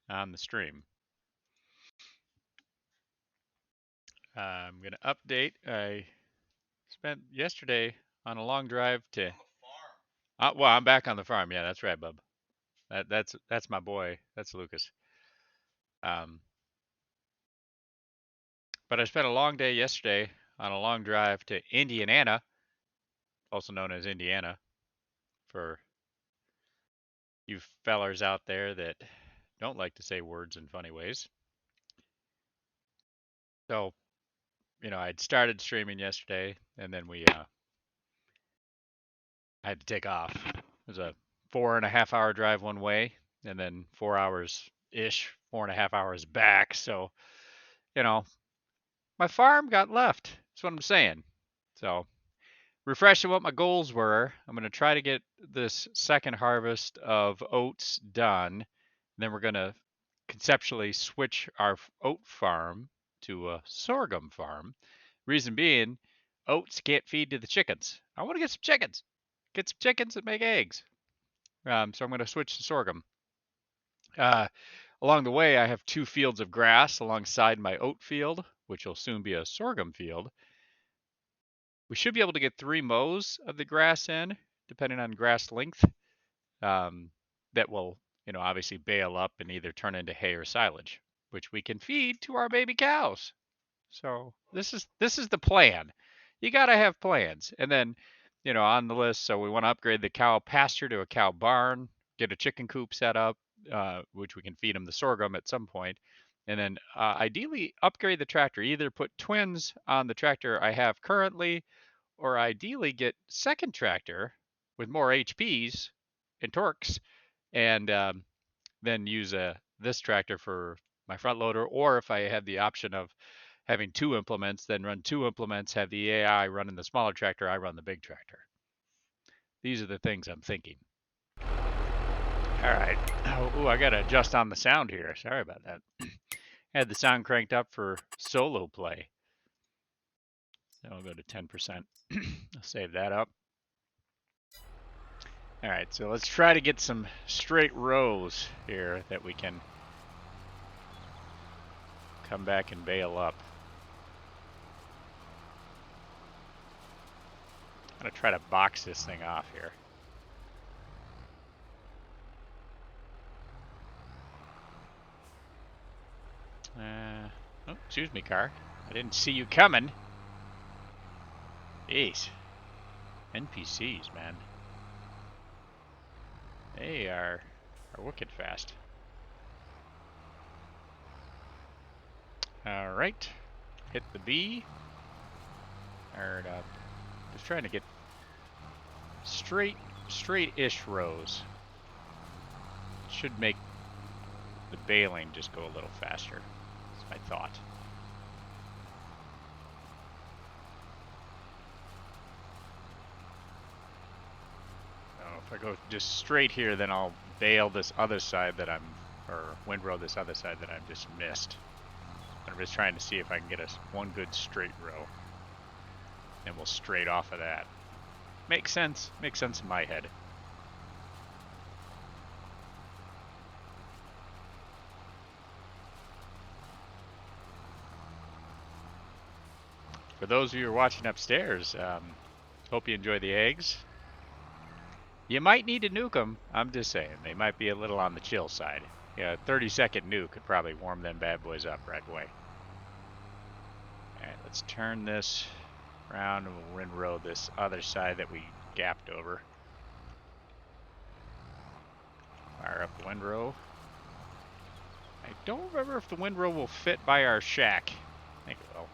on the stream. I'm going to update. I spent yesterday on a long drive to. Well, I'm back on the farm. Yeah, that's right, bub. That's my boy. That's Lucas. Um, but I spent a long day yesterday on a long drive to Indiana, also known as Indiana, for you fellers out there that don't like to say words in funny ways. So, I'd started streaming yesterday, and then I had to take off. It was a 4.5 hour drive one way, and then 4 hours ish, 4.5 hours back. So, you know, my farm got left. That's what I'm saying. So, refreshing what my goals were. I'm going to try to get this second harvest of oats done. Then we're going to conceptually switch our oat farm to a sorghum farm. Reason being, oats can't feed to the chickens. I want to get some chickens. Get some chickens that make eggs. So I'm going to switch to sorghum. Along the way, I have 2 fields of grass alongside my oat field, which will soon be a sorghum field. We should be able to get 3 mows of the grass in, depending on grass length. That will, obviously bale up and either turn into hay or silage, which we can feed to our baby cows. So this is the plan. You got to have plans. And then, on the list, so we want to upgrade the cow pasture to a cow barn, get a chicken coop set up, which we can feed them the sorghum at some point. And then ideally upgrade the tractor, either put twins on the tractor I have currently, or ideally get second tractor with more HPs and torques, and then use this tractor for my front loader, or if I have the option of having 2 implements, then run 2 implements, have the AI running the smaller tractor, I run the big tractor. These are the things I'm thinking. All right. Oh, I got to adjust on the sound here. Sorry about that. Had the sound cranked up for solo play. So I'll go to 10%. I'll save that up. All right, so let's try to get some straight rows here that we can come back and bale up. I'm gonna try to box this thing off here. Oh, excuse me, car. I didn't see you coming. Jeez. NPCs, man. They are wicked fast. All right. Hit the B. Fired up. Just trying to get straight-ish rows. Should make the baling just go a little faster. That's my thought. If I go just straight here, then I'll bale this other side that or windrow this other side that I've just missed. I'm just trying to see if I can get us one good straight row. And we'll straight off of that. Makes sense. Makes sense in my head. For those of you who are watching upstairs, hope you enjoy the eggs. You might need to nuke them. I'm just saying. They might be a little on the chill side. Yeah, 30-second nuke could probably warm them bad boys up right away. Alright, let's turn this around and we'll windrow this other side that we gapped over. Fire up the windrow. I don't remember if the windrow will fit by our shack. I think it will.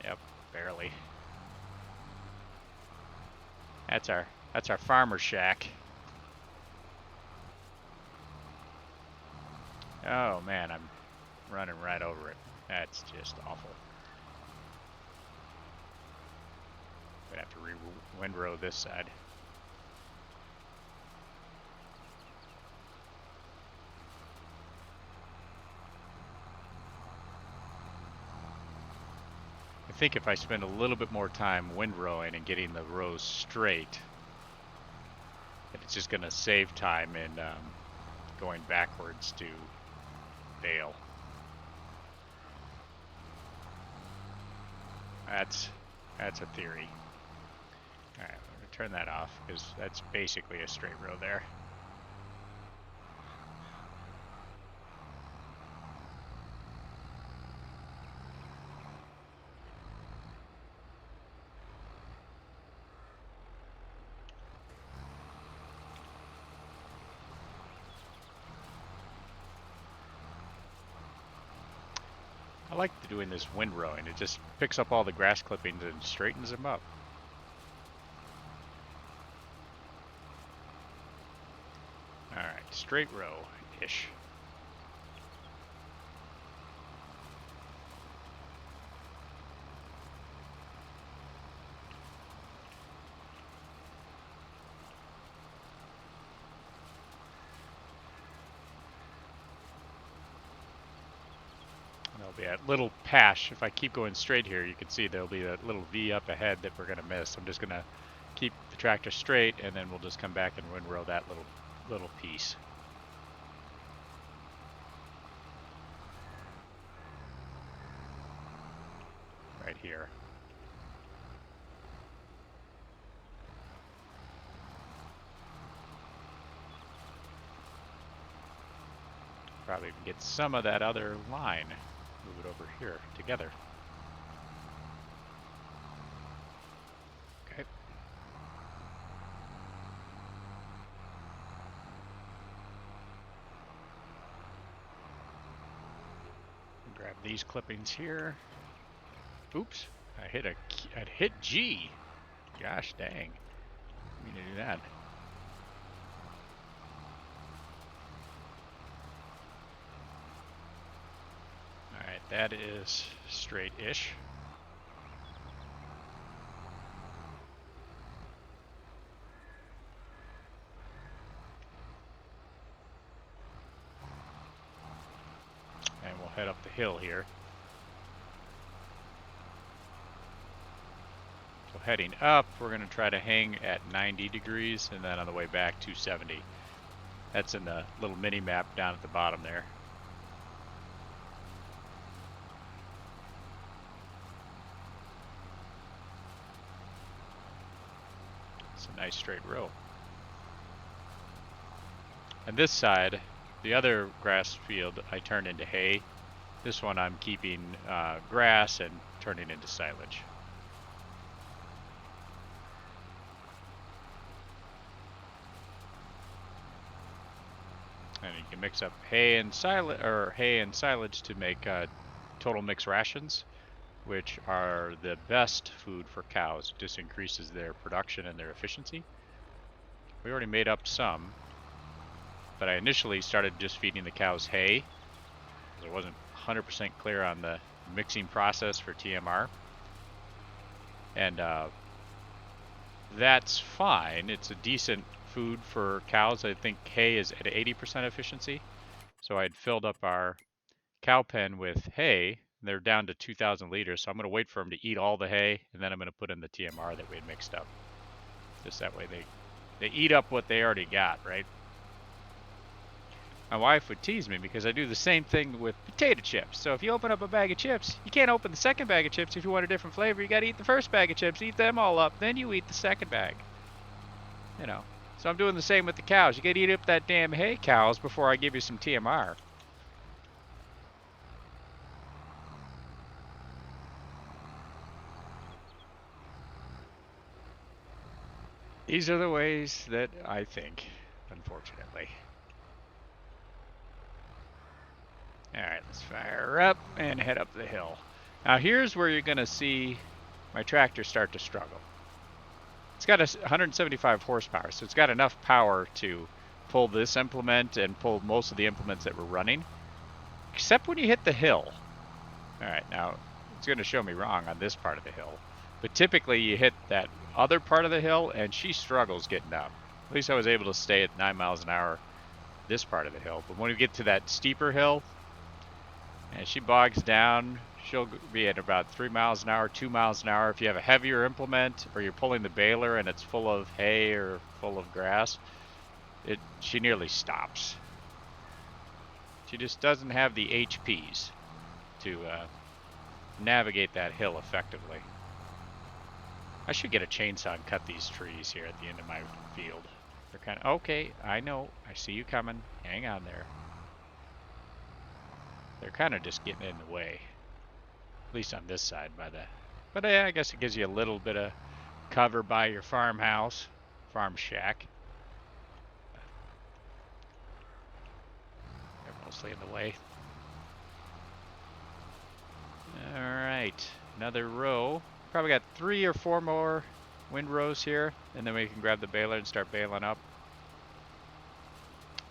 Yep, barely. That's our farmer shack. Oh man, I'm running right over it. That's just awful. We'd have to windrow this side. I think if I spend a little bit more time windrowing and getting the rows straight, it's just going to save time in going backwards to bale. That's a theory. All right, I'm gonna turn that off because that's basically a straight row there. I like doing this windrowing. It just picks up all the grass clippings and straightens them up. All right, straight row-ish. There'll be a little patch. If I keep going straight here, you can see there'll be a little V up ahead that we're gonna miss. I'm just gonna keep the tractor straight, and then we'll just come back and windrow that little piece. Right here. Probably even get some of that other line. Move it over here together. Okay. Grab these clippings here. Oops, I hit G. Gosh dang. I'm gonna do that. Alright, that is straight-ish. And we'll head up the hill here. So heading up, we're going to try to hang at 90 degrees, and then on the way back 270. That's in the little mini map down at the bottom there. It's a nice straight row. And this side, the other grass field, I turned into hay. This one I'm keeping grass and turning into silage. And you can mix up hay and silage to make total mix rations, which are the best food for cows. It just increases their production and their efficiency. We already made up some, but I initially started just feeding the cows hay. I wasn't 100% clear on the mixing process for TMR. And that's fine. It's a decent food for cows. I think hay is at 80% efficiency. So I'd filled up our cow pen with hay. They're down to 2,000 liters. So I'm going to wait for them to eat all the hay, and then I'm going to put in the TMR that we had mixed up. Just that way they eat up what they already got, right? My wife would tease me because I do the same thing with potato chips. So if you open up a bag of chips, you can't open the second bag of chips if you want a different flavor. You got to eat the first bag of chips, eat them all up, then you eat the second bag. You know. So I'm doing the same with the cows. You got to eat up that damn hay, cows, before I give you some TMR. These are the ways that I think, unfortunately. Alright, let's fire up and head up the hill. Now here's where you're going to see my tractor start to struggle. It's got 175 horsepower, so it's got enough power to pull this implement and pull most of the implements that we're running, except when you hit the hill. Alright, now it's going to show me wrong on this part of the hill, but typically you hit that other part of the hill and she struggles getting down. At least I was able to stay at 9 miles an hour this part of the hill, but when we get to that steeper hill, and she bogs down, she'll be at about 3 miles an hour, 2 miles an hour. If you have a heavier implement or you're pulling the baler and it's full of hay or full of grass, she nearly stops. She just doesn't have the HPs to navigate that hill effectively. I should get a chainsaw and cut these trees here at the end of my field. They're kind of, okay, I know, I see you coming. Hang on there. They're kind of just getting in the way. At least on this side by the, but yeah, I guess it gives you a little bit of cover by your farmhouse, farm shack. They're mostly in the way. All right, another row. Probably got 3 or 4 more windrows here, and then we can grab the baler and start baling up.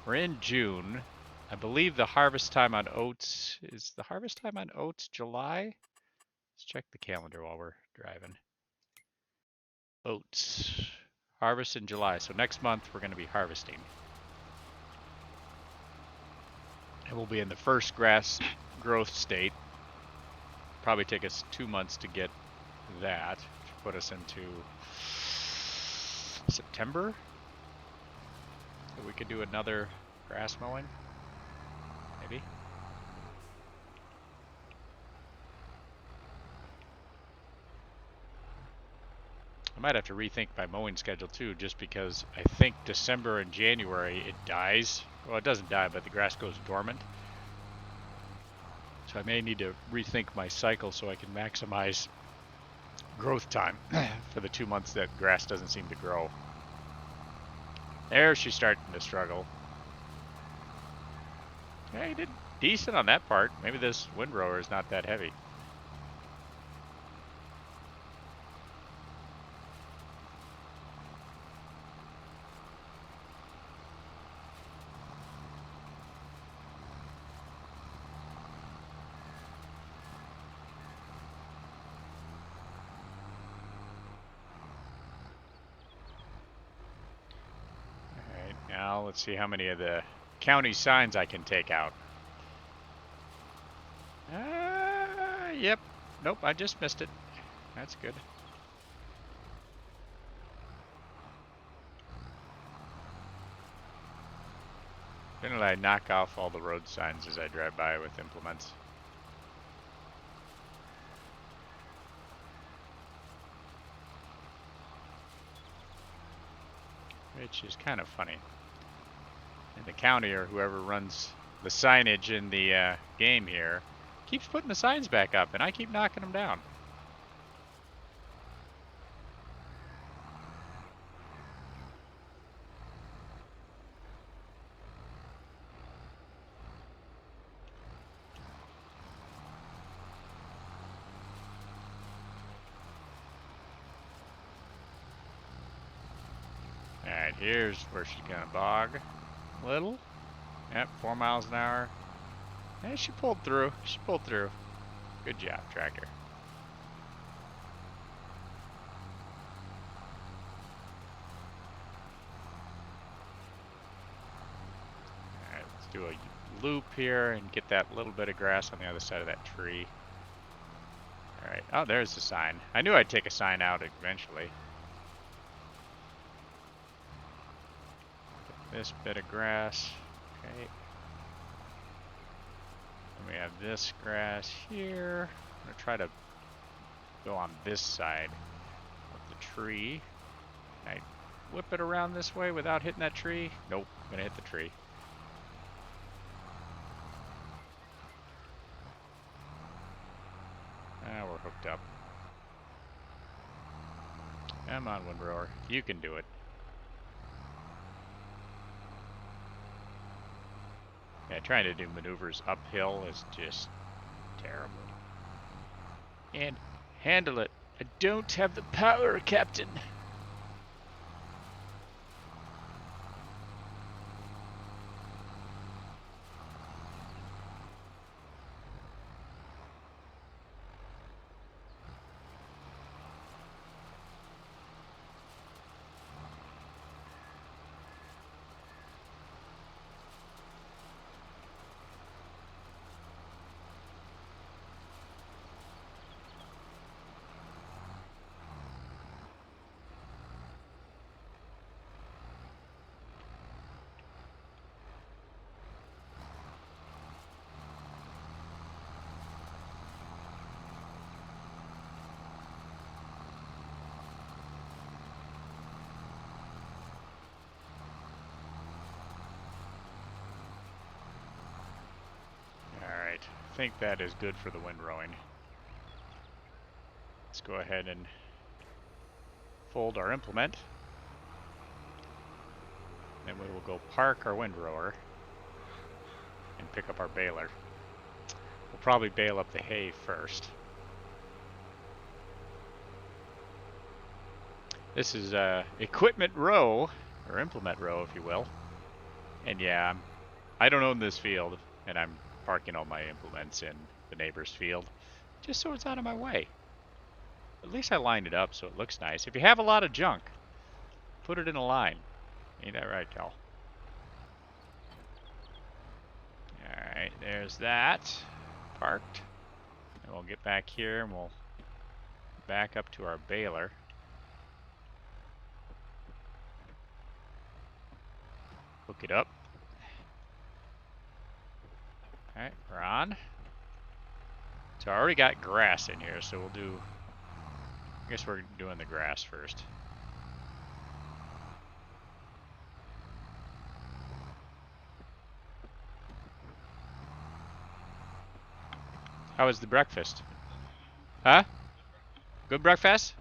We're in June. I believe the harvest time on oats, is the harvest time on oats July? Let's check the calendar while we're driving. Oats. Harvest in July. So next month we're going to be harvesting. And we'll be in the first grass growth state. Probably take us 2 months to get that. Which put us into September. So we could do another grass mowing. Maybe. I might have to rethink my mowing schedule too, just because I think December and January it dies. Well, it doesn't die, but the grass goes dormant. So I may need to rethink my cycle so I can maximize growth time for the 2 months that grass doesn't seem to grow. There she's starting to struggle. Yeah, you did decent on that part. Maybe this windrower is not that heavy. Alright, now let's see how many of the county signs I can take out. Yep. Nope, I just missed it. That's good. Generally, I knock off all the road signs as I drive by with implements. Which is kind of funny. And the county or whoever runs the signage in the game here keeps putting the signs back up, and I keep knocking them down. Alright, here's where she's gonna bog a little. Yep, 4 miles an hour. And she pulled through. She pulled through. Good job, tractor. Alright, let's do a loop here and get that little bit of grass on the other side of that tree. Alright, oh, there's the sign. I knew I'd take a sign out eventually. Get this bit of grass. Okay. And we have this grass here. I'm going to try to go on this side of the tree. Can I whip it around this way without hitting that tree? Nope, I'm going to hit the tree. Ah, we're hooked up. Come on, windrower. You can do it. Yeah, trying to do maneuvers uphill is just terrible. And handle it. I don't have the power, Captain. think that is good for the windrowing. Let's go ahead and fold our implement. Then we will go park our windrower and pick up our baler. We'll probably bale up the hay first. This is equipment row, or implement row if you will. And yeah, I don't own this field, and I'm parking all my implements in the neighbor's field, just so it's out of my way. At least I lined it up so it looks nice. If you have a lot of junk, put it in a line. Ain't that right, Cal? Alright, there's that. Parked. And we'll get back here and we'll back up to our baler. Hook it up. Alright, we're on. So I already got grass in here, so we'll do... I guess we're doing the grass first. How was the breakfast? Huh? Good breakfast?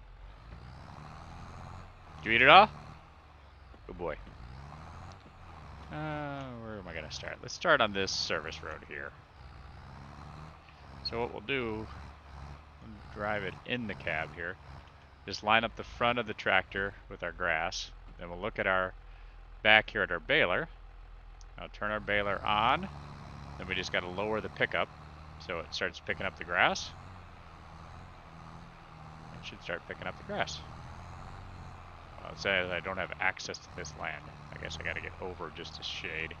Did you eat it all? Good boy. Where am I going to start? Let's start on this service road here. So what we'll do, we'll drive it in the cab here. Just line up the front of the tractor with our grass. Then we'll look at our back here at our baler. I'll turn our baler on. Then we just got to lower the pickup so it starts picking up the grass. It should start picking up the grass. Well, it says I don't have access to this land. I guess I got to get over just a shade.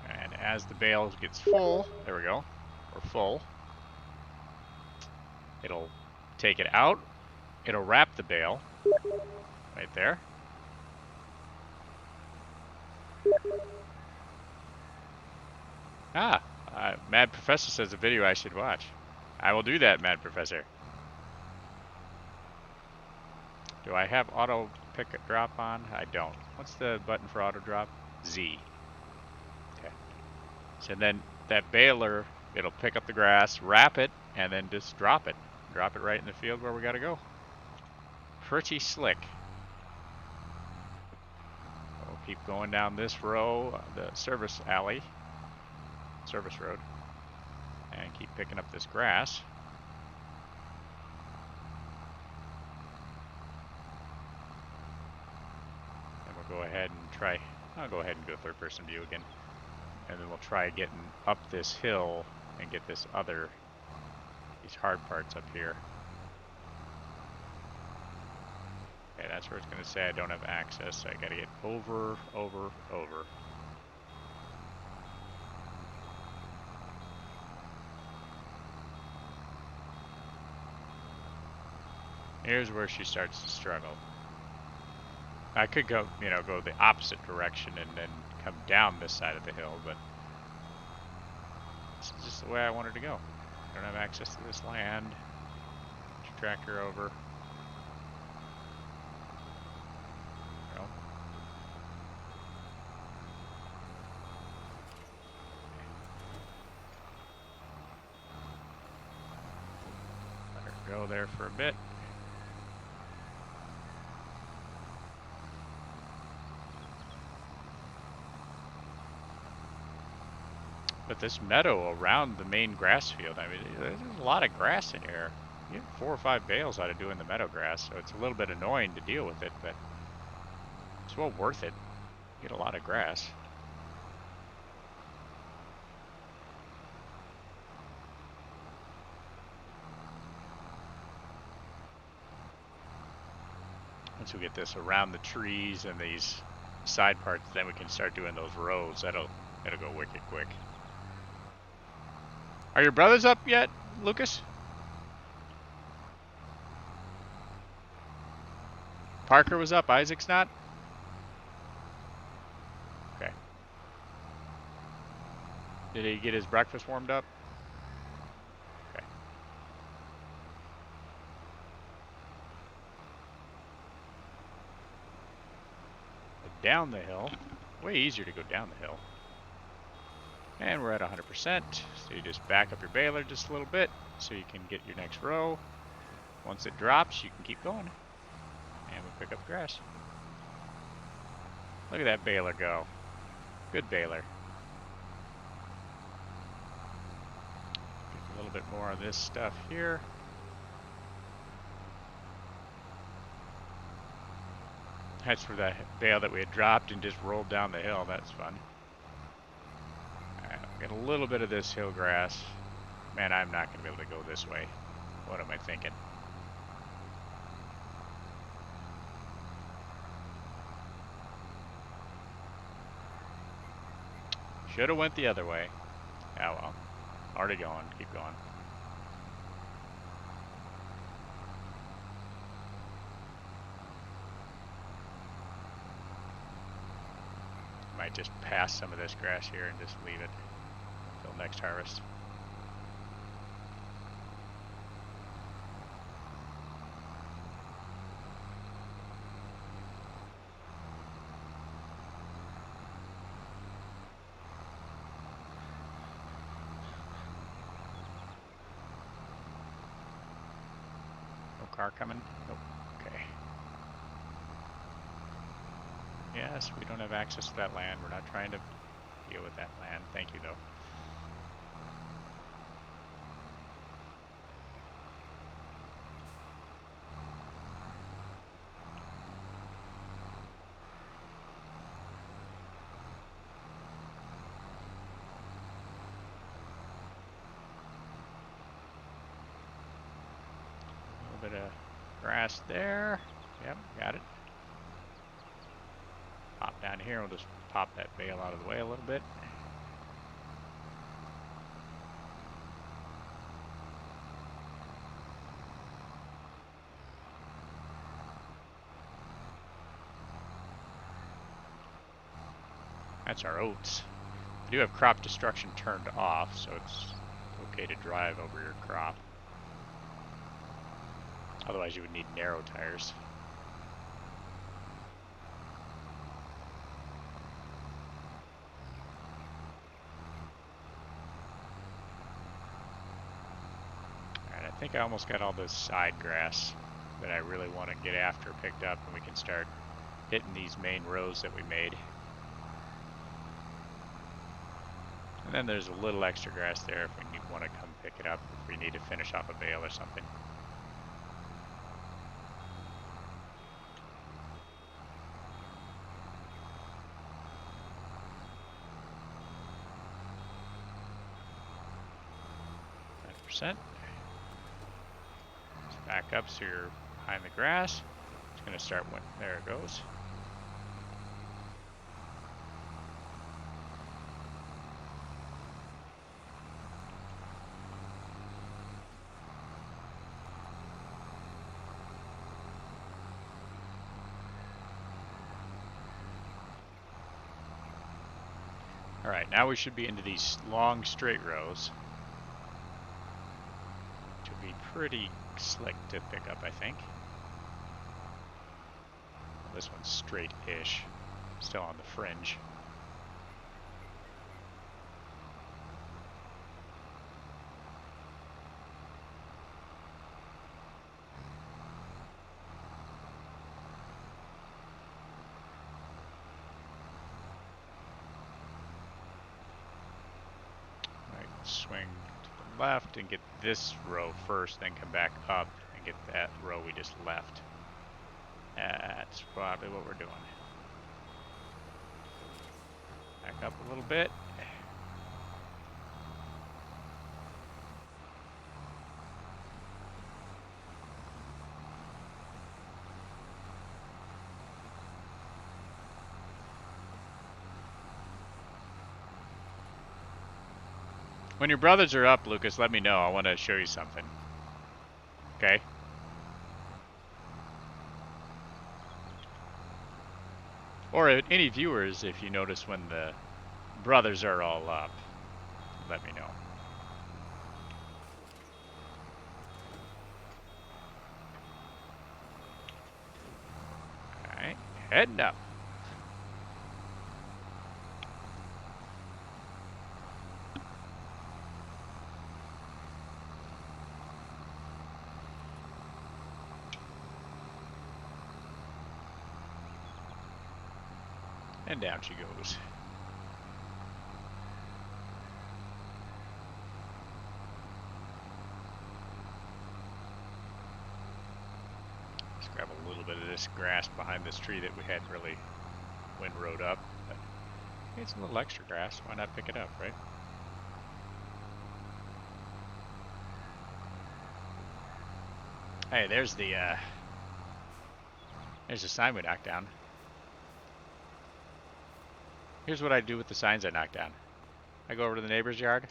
And as the bale gets full, there we go, we're full. It'll take it out. It'll wrap the bale right there. Mad Professor says a video I should watch. I will do that, Mad Professor. Do I have auto pick drop on? I don't. What's the button for auto drop? Z. Okay. So then that baler, it'll pick up the grass, wrap it, and then just drop it. Drop it right in the field where we gotta go. Pretty slick. We'll keep going down this row, the service alley, service road, and keep picking up this grass. And we'll go ahead and try, I'll go ahead and go third person view again. And then we'll try getting up this hill and get this other, these hard parts up here. Okay, that's where it's going to say I don't have access, so I got to get over. Here's where she starts to struggle. I could go, go the opposite direction and then come down this side of the hill, but this is just the way I wanted to go. I don't have access to this land. Get your tractor over. No. Let her go there for a bit. But this meadow around the main grass field, I mean, there's a lot of grass in here. You have 4 or 5 bales out of doing the meadow grass, so it's a little bit annoying to deal with it, but it's well worth it. You get a lot of grass. Once we get this around the trees and these side parts, then we can start doing those rows. That'll go wicked quick. Are your brothers up yet, Lucas? Parker was up, Isaac's not? Okay. Did he get his breakfast warmed up? Okay. down the hill. Way easier to go down the hill. And we're at 100%, so you just back up your baler just a little bit so you can get your next row. Once it drops, you can keep going. And we pick up grass. Look at that baler go. Good baler. Get a little bit more of this stuff here. That's for that bale that we had dropped and just rolled down the hill. That's fun. Alright, get a little bit of this hill grass. Man, I'm not going to be able to go this way. What am I thinking? Should have went the other way. Oh well. Already going. Keep going. Might just pass some of this grass here and just leave it until next harvest. No car coming? Nope. Okay. Yes, we don't have access to that land. We're not trying to deal with that land. Thank you, though. A little bit of grass there. Yep, got it. Pop down here. We'll just pop that bale out of the way a little bit. That's our oats. We do have crop destruction turned off, so it's okay to drive over your crop. Otherwise you would need narrow tires. Alright, I think I almost got all this side grass that I really want to get after picked up, and we can start hitting these main rows that we made. And then there's a little extra grass there if we want to come pick it up, if we need to finish off a bale or something. Let's back up so you're behind the grass. It's going to start when there it goes. Alright, now we should be into these long straight rows. Which will be pretty slick to pick up, I think. Well, this one's straight-ish. Still on the fringe. Swing to the left and get this row first, then come back up and get that row we just left. That's probably what we're doing. Back up a little bit. When your brothers are up, Lucas, let me know. I want to show you something. Okay? Or any viewers, if you notice when the brothers are all up, let me know. Alright, heading up. And down she goes. Let's grab a little bit of this grass behind this tree that we had really windrowed up. But it's a little extra grass. Why not pick it up, right? Hey, there's the sign we knocked down. Here's what I do with the signs I knock down. I go over to the neighbor's yard,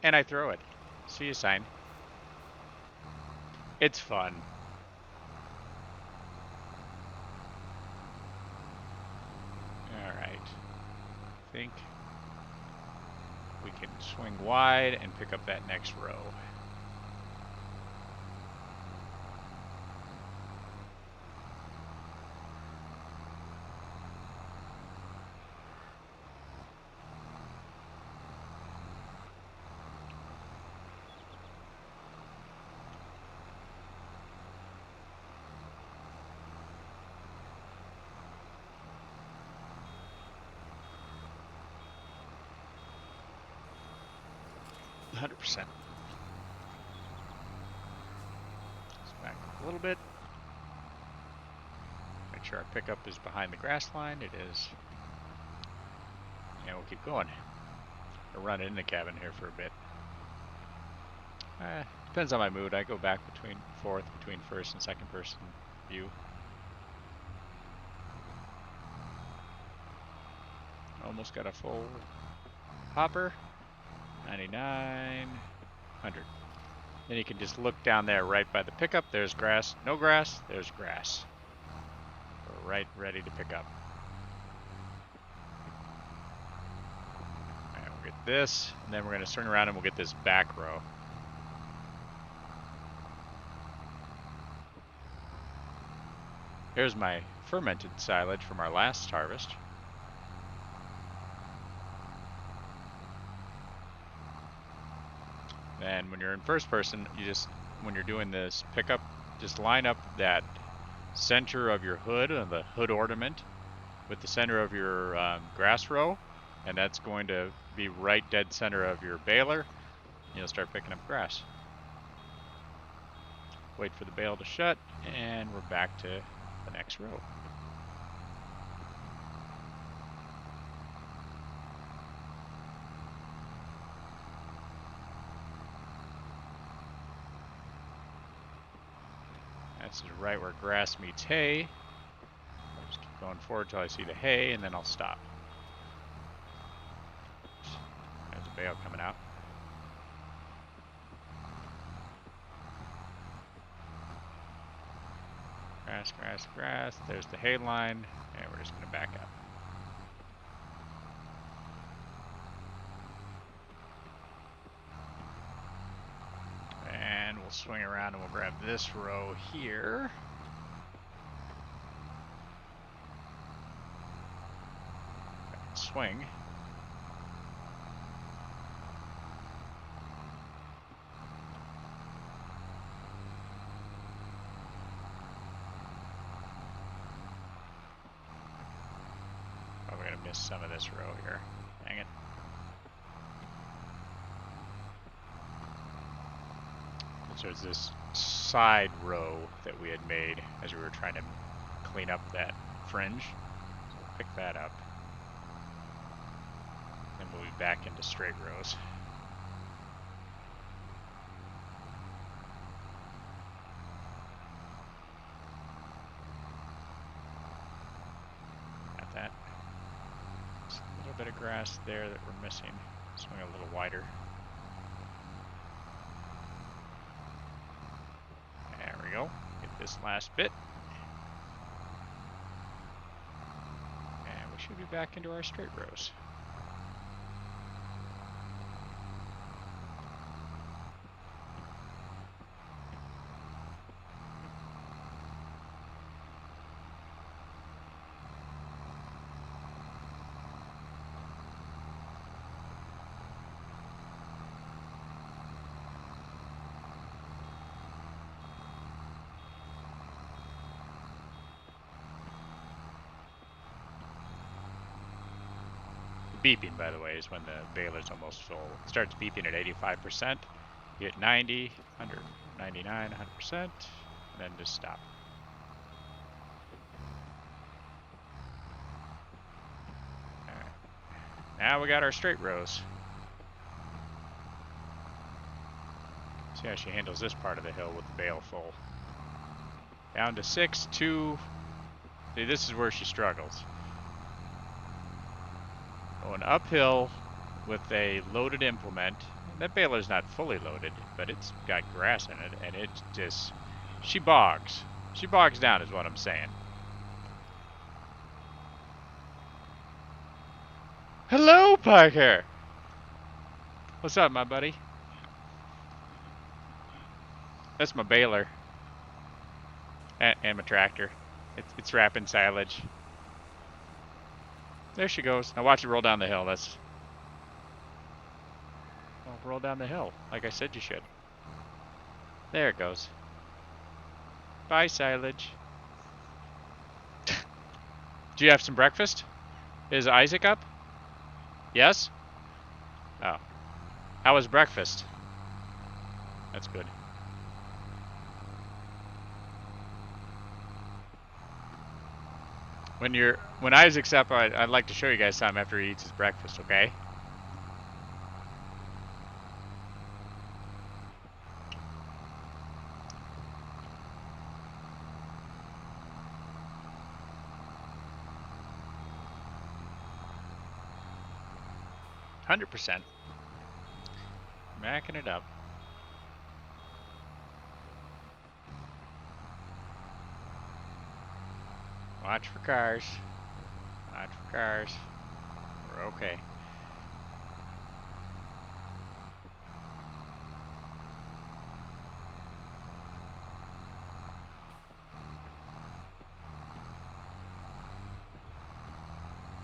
and I throw it. See a sign. It's fun. Alright. I think we can swing wide and pick up that next row. %. Let's back up a little bit. Make sure our pickup is behind the grass line. It is. And we'll keep going. I'll run in the cabin here for a bit. Depends on my mood. I go back between first and second person view. Almost got a full hopper. 99, 100. Then you can just look down there right by the pickup. There's grass. No grass. There's grass. We're right ready to pick up. And we'll get this, and then we're going to swing around and we'll get this back row. Here's my fermented silage from our last harvest. And when you're in first person, when you're doing this pickup, just line up that center of your hood, the hood ornament, with the center of your grass row, and that's going to be right dead center of your baler. You'll start picking up grass. Wait for the bale to shut, and we're back to the next row. This is right where grass meets hay. I'll just keep going forward till I see the hay, and then I'll stop. There's a bale coming out. Grass, grass, grass. There's the hay line, and we're just going to back up. And we'll swing around and we'll grab this row here. Swing. Oh, we're gonna miss some of this row here. Dang it. So there's this side row that we had made as we were trying to clean up that fringe. So we'll pick that up. Then we'll be back into straight rows. Got that. Just a little bit of grass there that we're missing. Swing a little wider. There we go. Get this last bit. And we should be back into our straight rows. beeping, by the way, is when the baler's almost full. It starts beeping at 85%. You hit 90, 100, 99, 100%, and then just stop. All right. Now we got our straight rows. See how she handles this part of the hill with the bale full. Down to 6, 2. See, this is where she struggles. Going uphill with a loaded implement. That baler's not fully loaded, but it's got grass in it, and it just... She bogs. She bogs down is what I'm saying. Hello, Parker! What's up, my buddy? That's my baler. And my tractor. It's wrapping silage. There she goes. Now watch it roll down the hill. That's... Well, roll down the hill, like I said you should. There it goes. Bye, silage. Do you have some breakfast? Is Isaac up? Yes? Oh. How was breakfast? That's good. When Isaac's up, I'd like to show you guys something after he eats his breakfast, okay? %. Macking it up. Watch for cars. Watch for cars. We're okay.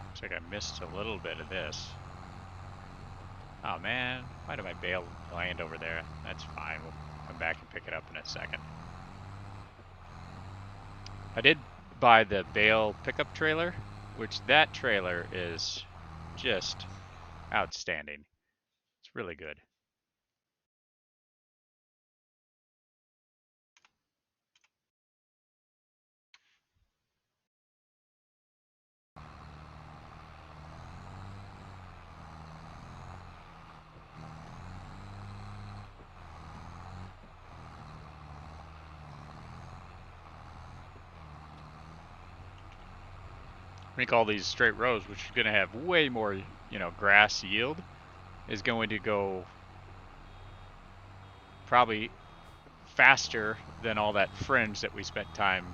Looks like I missed a little bit of this. Oh man, why did my bale land over there? That's fine, we'll come back and pick it up in a second. I did buy the bale pickup trailer, which that trailer is just outstanding. It's really good. I think all these straight rows, which are going to have way more, grass yield, is going to go probably faster than all that fringe that we spent time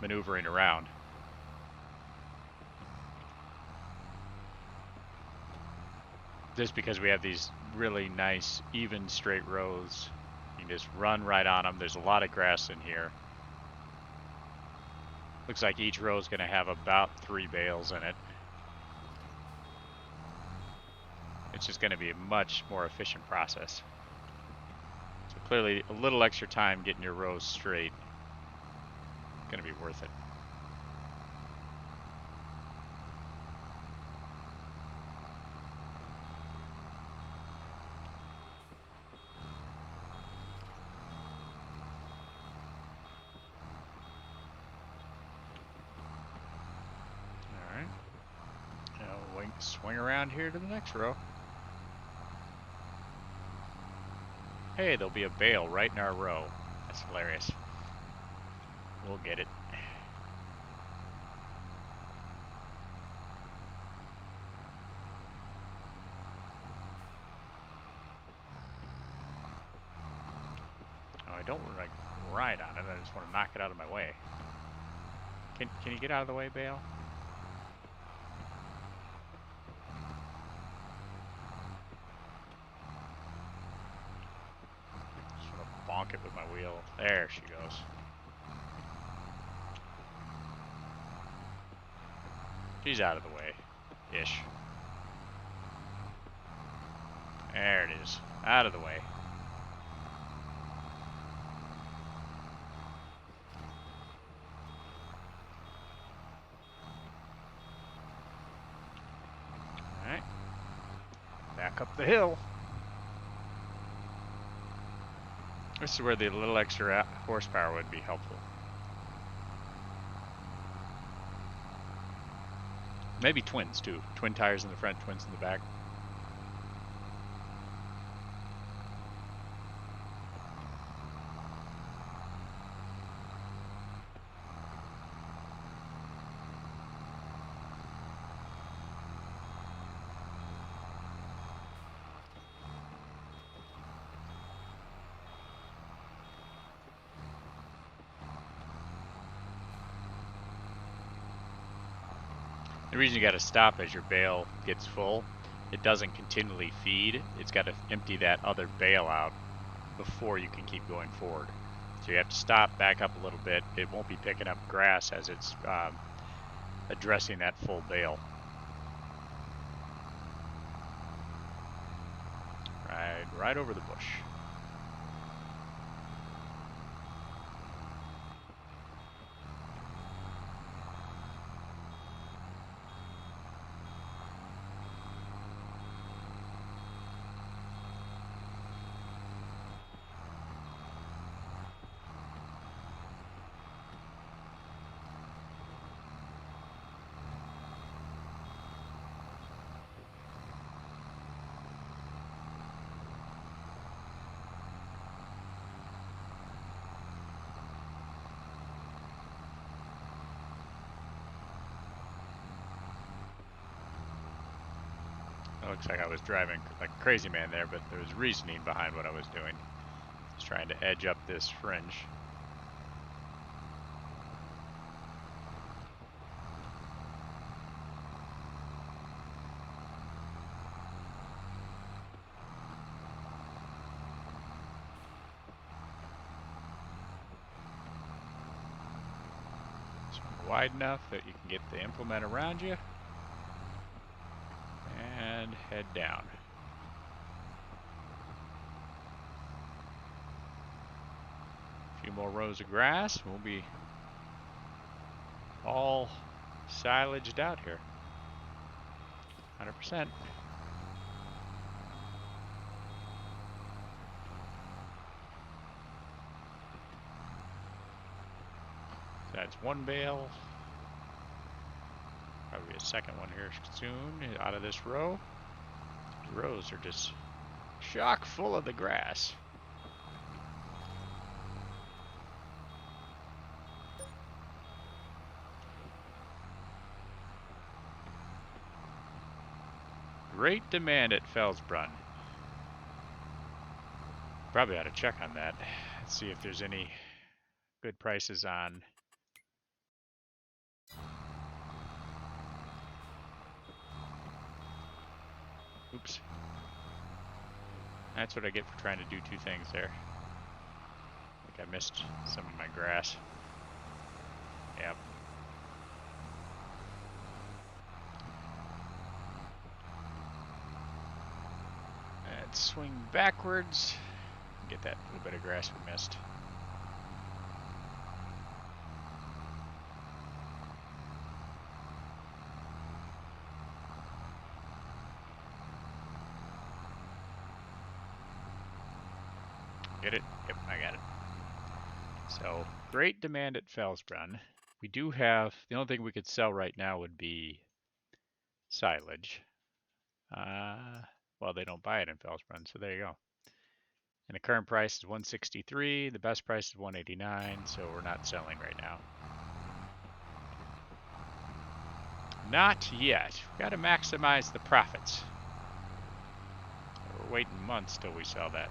maneuvering around. Just because we have these really nice, even straight rows. You can just run right on them. There's a lot of grass in here. Looks like each row is going to have about 3 bales in it. It's just going to be a much more efficient process. So clearly a little extra time getting your rows straight is going to be worth it. Swing around here to the next row. Hey, there'll be a bale right in our row. That's hilarious. We'll get it. Oh, I don't want to ride on it. I just want to knock it out of my way. Can you get out of the way, bale? Bonk it with my wheel. There she goes. She's out of the way. Ish. There it is. Out of the way. back up the hill. This is where the little extra horsepower would be helpful. Maybe twins too. Twin tires in the front, twins in the back. The reason you got to stop as your bale gets full, it doesn't continually feed. It's got to empty that other bale out before you can keep going forward. So you have to stop, back up a little bit. It won't be picking up grass as it's addressing that full bale. Right over the bush. It looks like I was driving like a crazy man there, but there was reasoning behind what I was doing. Just trying to edge up this fringe. Wide enough that you can get the implement around you and head down. A few more rows of grass, we'll be all silaged out here. 100%. That's one bale. Probably a second one here soon out of this row. The rows are just chock full of the grass. Great demand at Felsbrunn. Probably ought to check on that. Let's see if there's any good prices on. Oops. That's what I get for trying to do two things there. I think I missed some of my grass. Yep. Let's swing backwards. Get that little bit of grass we missed. Get it? Yep, I got it. So, great demand at Felsbrunn. We do have, the only thing we could sell right now would be silage. Well, they don't buy it in Felsbrunn, so there you go. And the current price is 163. The best price is 189, so we're not selling right now. Not yet. We've got to maximize the profits. We're waiting months till we sell that.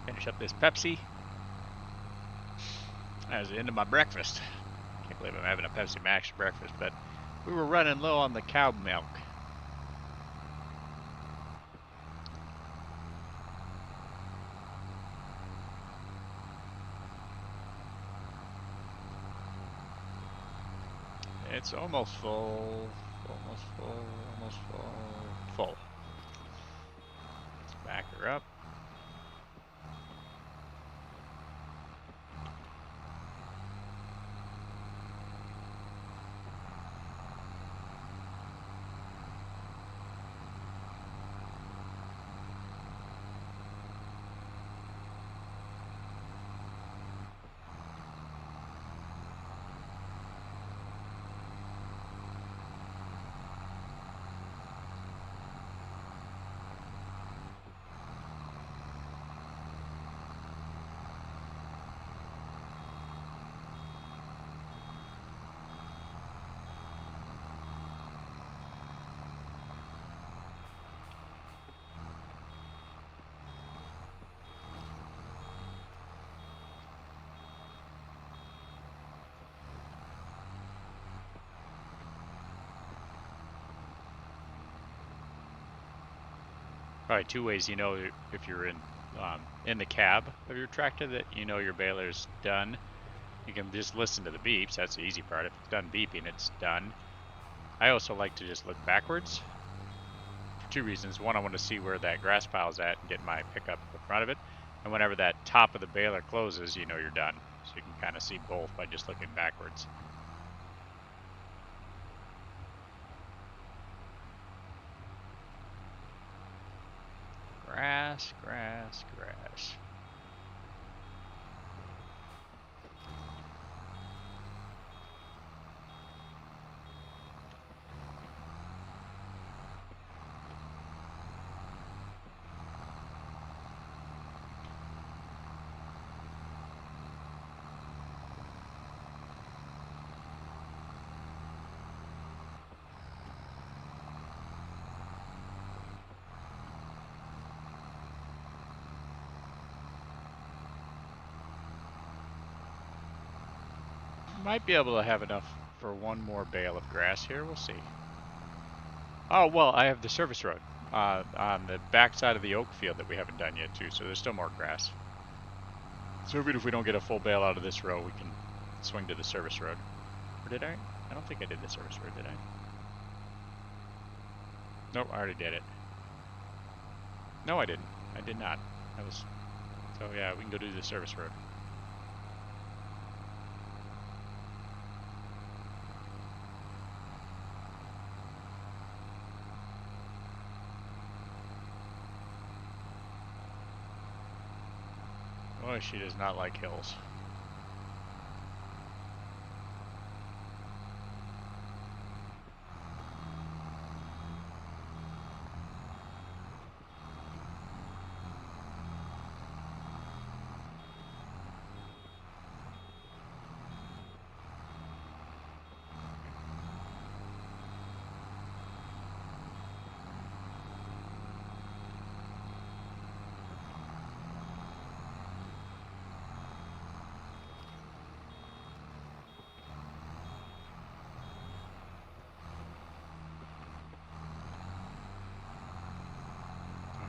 Finish up this Pepsi. That was the end of my breakfast. Can't believe I'm having a Pepsi Max for breakfast, but we were running low on the cow milk. It's almost full. Almost full. Almost full. Full. Let's back her up. Probably two ways you know if you're in the cab of your tractor that you know your baler's done. You can just listen to the beeps. That's the easy part. If it's done beeping, it's done. I also like to just look backwards for two reasons. One, I want to see where that grass pile's at and get my pickup in front of it. And whenever that top of the baler closes, you know you're done. So you can kind of see both by just looking backwards. Grass, grass, grass. Might be able to have enough for one more bale of grass here. We'll see. Oh, well, I have the service road on the back side of the oak field that we haven't done yet, too, so there's still more grass. So even if we don't get a full bale out of this row, we can swing to the service road. Or did I? I don't think I did the service road, did I? Nope, I already did it. No, I didn't. I did not. That was... So, yeah, we can go do the service road. Boy, she does not like hills.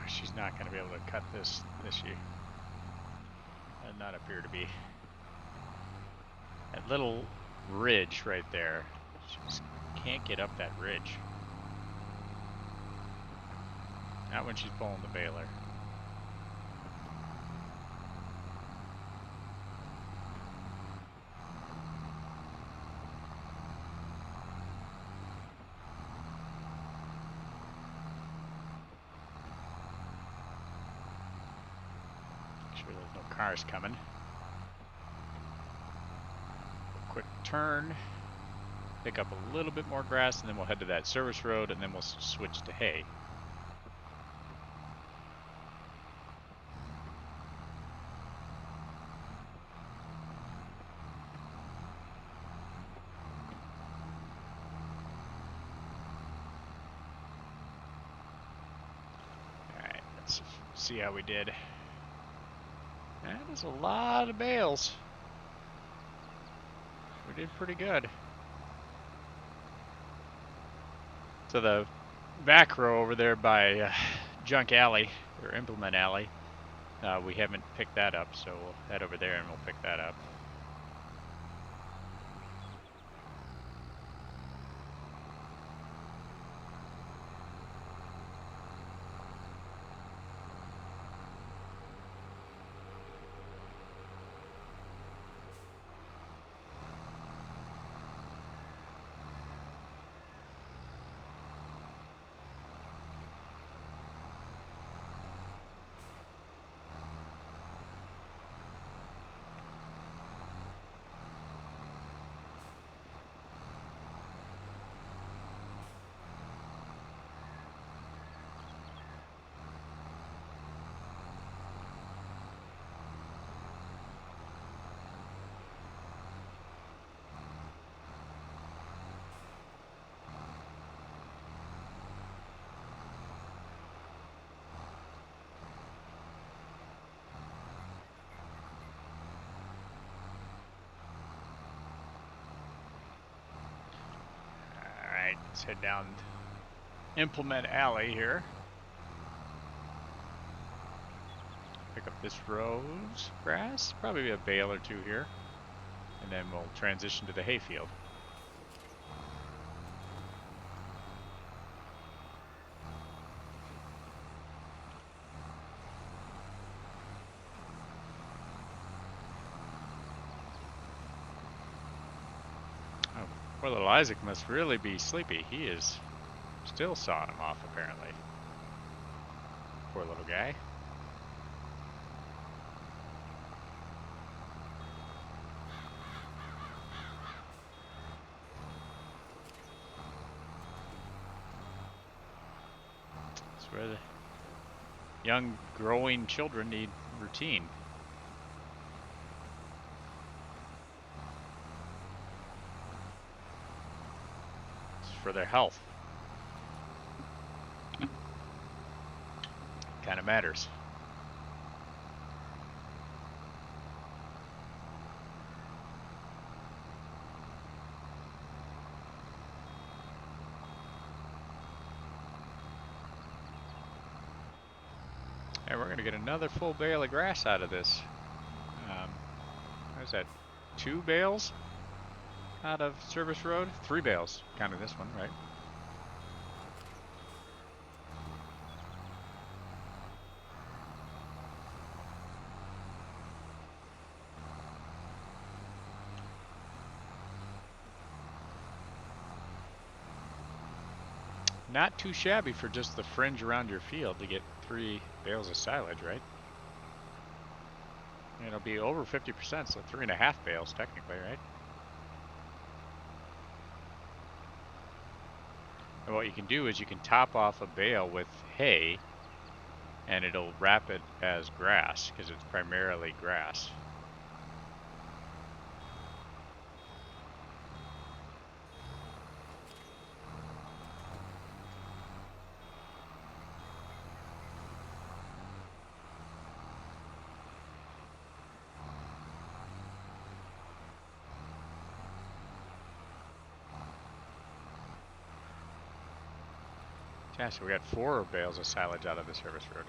She's not going to be able to cut this year. Does not appear to be. That little ridge right there. She just can't get up that ridge. Not when she's pulling the baler. Make sure there's no cars coming. Quick turn. Pick up a little bit more grass, and then we'll head to that service road, and then we'll switch to hay. Alright, let's see how we did. That is a lot of bales. We did pretty good. So the back row over there by Junk Alley, or Implement Alley, we haven't picked that up, so we'll head over there and we'll pick that up. Alright, let's head down Implement Alley here. Pick up this rose grass, probably a bale or two here, and then we'll transition to the hayfield. Oh, poor little Isaac must really be sleepy. He is still sawing him off, apparently. Poor little guy. That's where the young, growing children need routine. It's for their health. Kind of matters. And we're going to get another full bale of grass out of this. What is that? 2 bales out of Service Road? 3 bales, counting this one, right? Not too shabby for just the fringe around your field to get 3 bales of silage, right? It'll be over 50%, so 3.5 bales technically, right? And what you can do is you can top off a bale with hay, and it'll wrap it as grass, because it's primarily grass. Yeah, so we got 4 bales of silage out of the Service Road.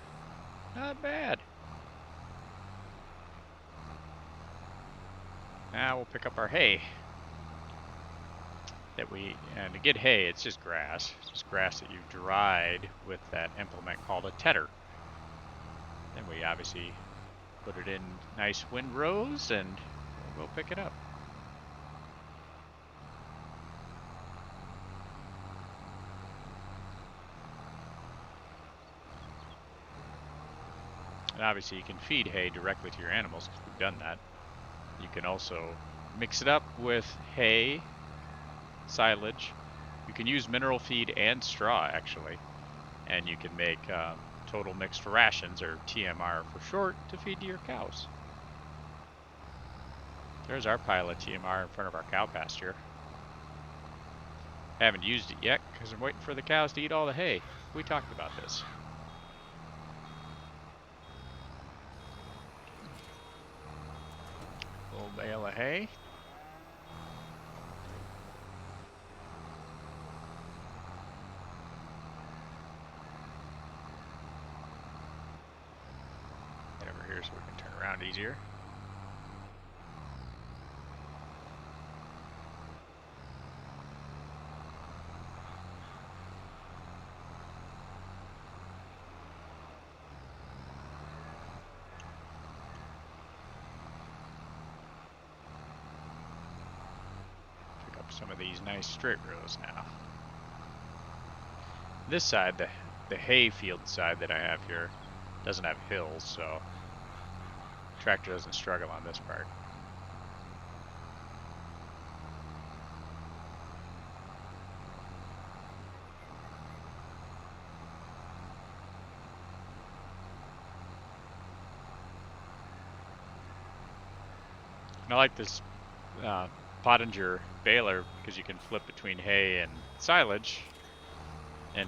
Not bad. Now we'll pick up our hay. And to get hay, it's just grass. It's just grass that you've dried with that implement called a tedder. Then we obviously put it in nice windrows and we'll go pick it up. And obviously you can feed hay directly to your animals, because we've done that. You can also mix it up with hay, silage. You can use mineral feed and straw, actually. And you can make total mixed rations, or TMR for short, to feed to your cows. There's our pile of TMR in front of our cow pasture. Haven't used it yet because I'm waiting for the cows to eat all the hay. We talked about this. Full bale of hay. Get over here so we can turn around easier. Some of these nice straight rows now. This side, the hay field side that I have here, doesn't have hills, so the tractor doesn't struggle on this part. And I like this Pottinger baler because you can flip between hay and silage, and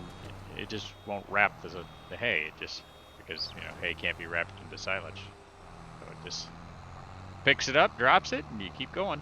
it just won't wrap the hay. It just, because hay can't be wrapped into silage, so it just picks it up, drops it, and you keep going.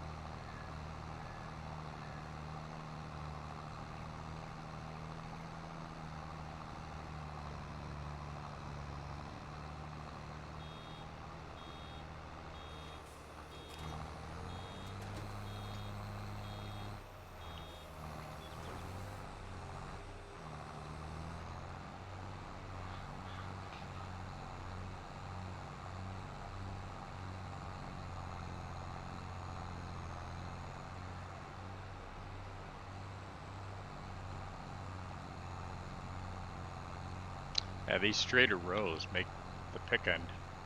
Yeah, these straighter rows make the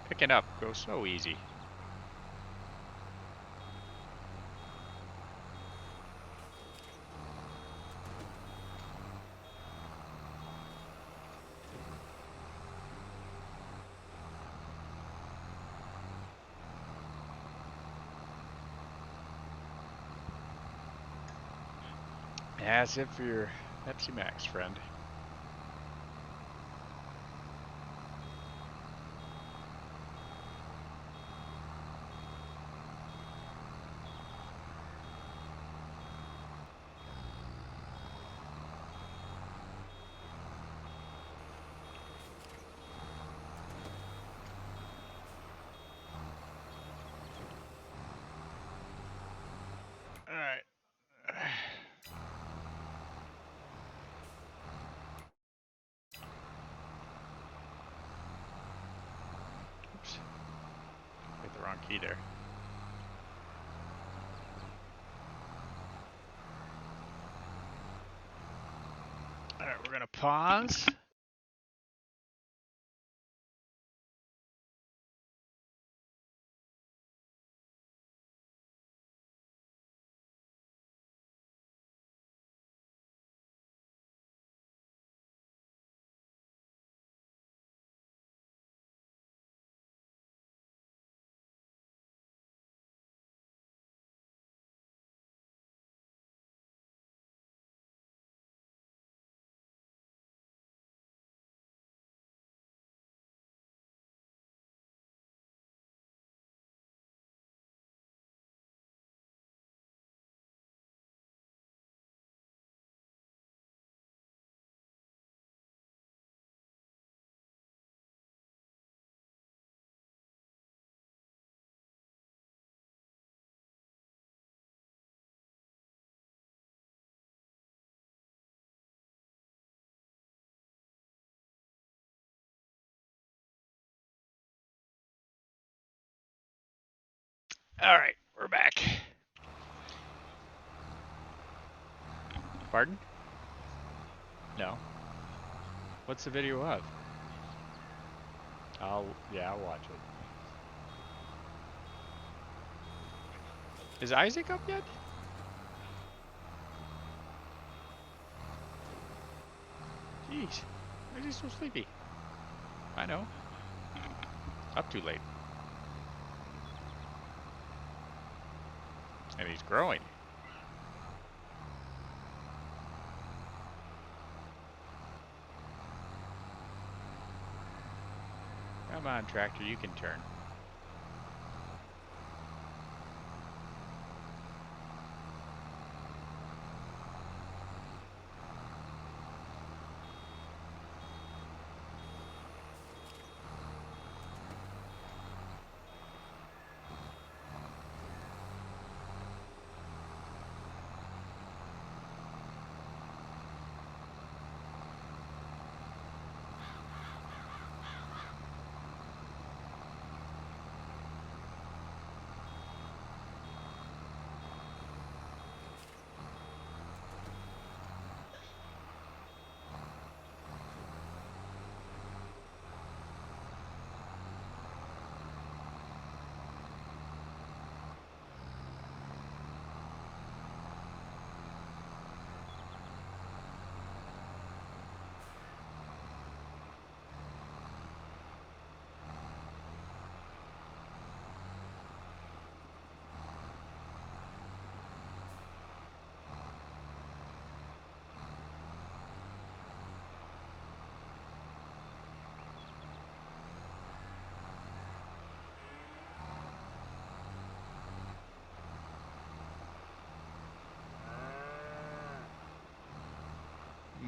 picking up go so easy. Yeah, that's it for your Pepsi Max, friend. All right. Oops. Hit the wrong key there. All right, we're gonna pause. All right, we're back. Pardon? No. What's the video of? I'll watch it. Is Isaac up yet? Jeez, why is he so sleepy? I know. Up too late. And he's growing. Come on, tractor, you can turn.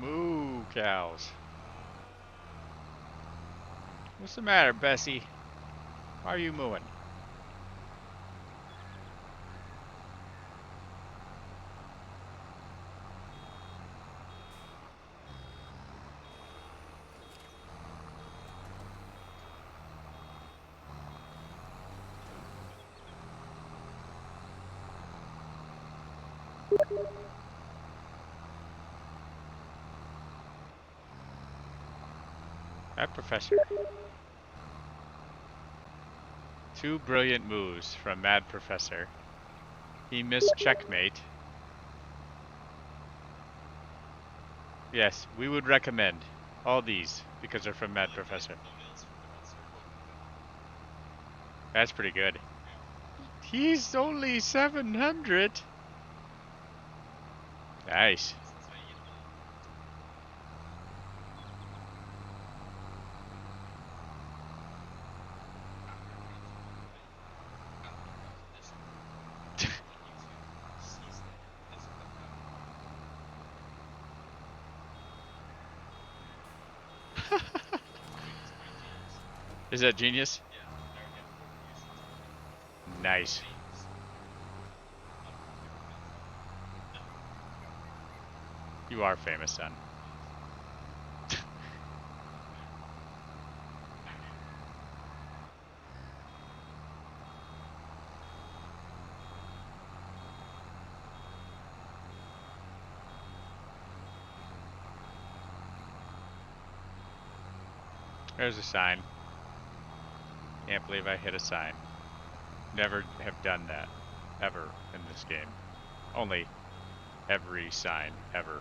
Moo cows. What's the matter, Bessie? Why are you mooing? That professor. Two brilliant moves from Mad Professor. He missed checkmate. Yes, we would recommend all these because they're from Mad Professor. That's pretty good. He's only 700. Nice. Is that genius? Nice. You are famous, son. There's a sign. Can't believe I hit a sign. Never have done that. Ever in this game. Only every sign ever.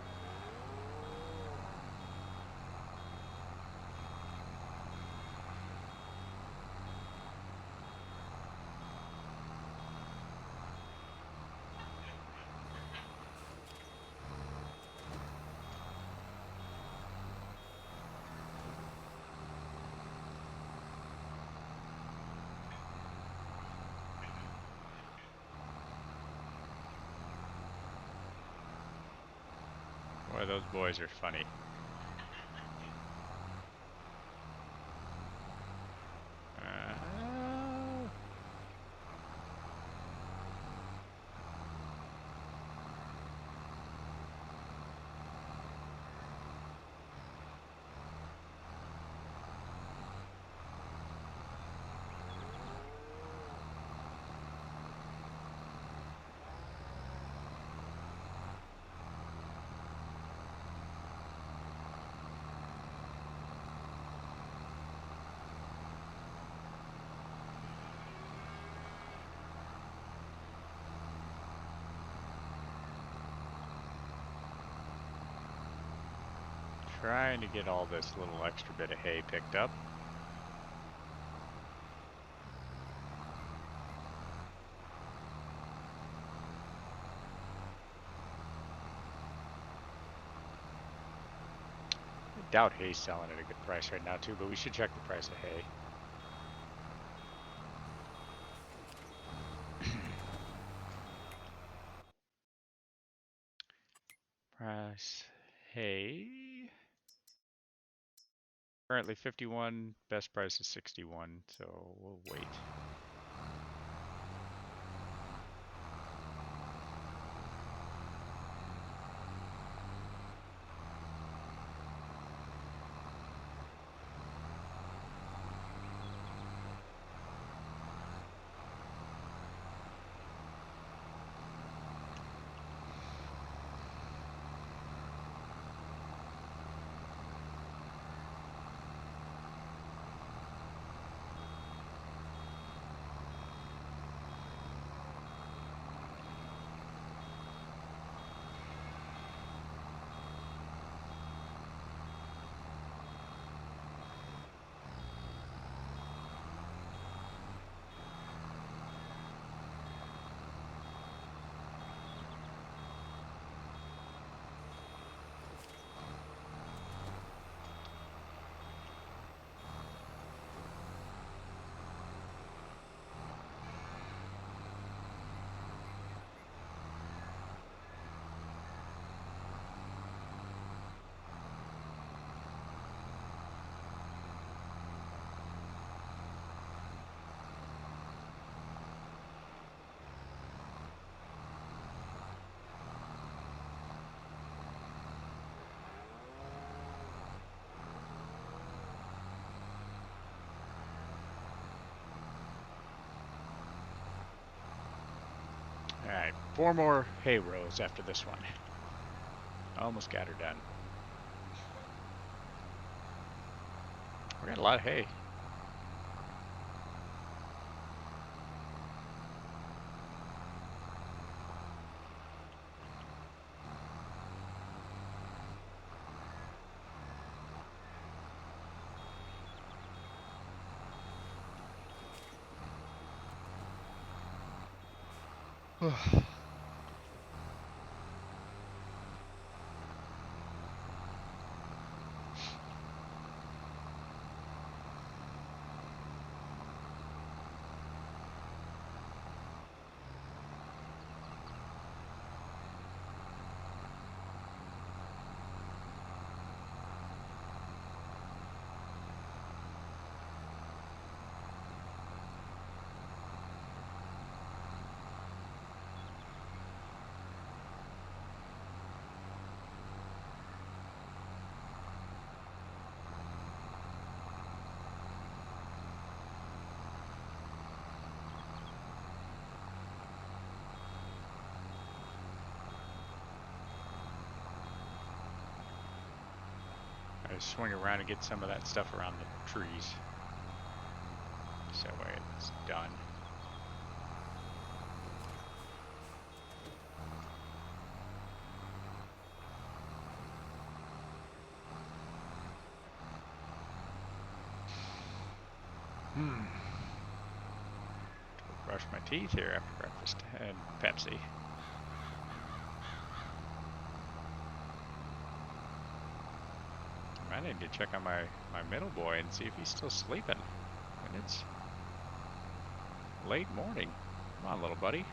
Boy, those boys are funny. Uh, Trying to get all this little extra bit of hay picked up. I doubt hay's selling at a good price right now too, but we should check the price of hay. Price hay. Currently 51, best price is 61, so we'll wait. Alright, 4 more hay rows after this one. Almost got her done. We got a lot of hay. I swing around and get some of that stuff around the trees. So that way it's done. Brush my teeth here after breakfast and Pepsi. I need to check on my middle boy and see if he's still sleeping. And it's late morning. Come on, little buddy.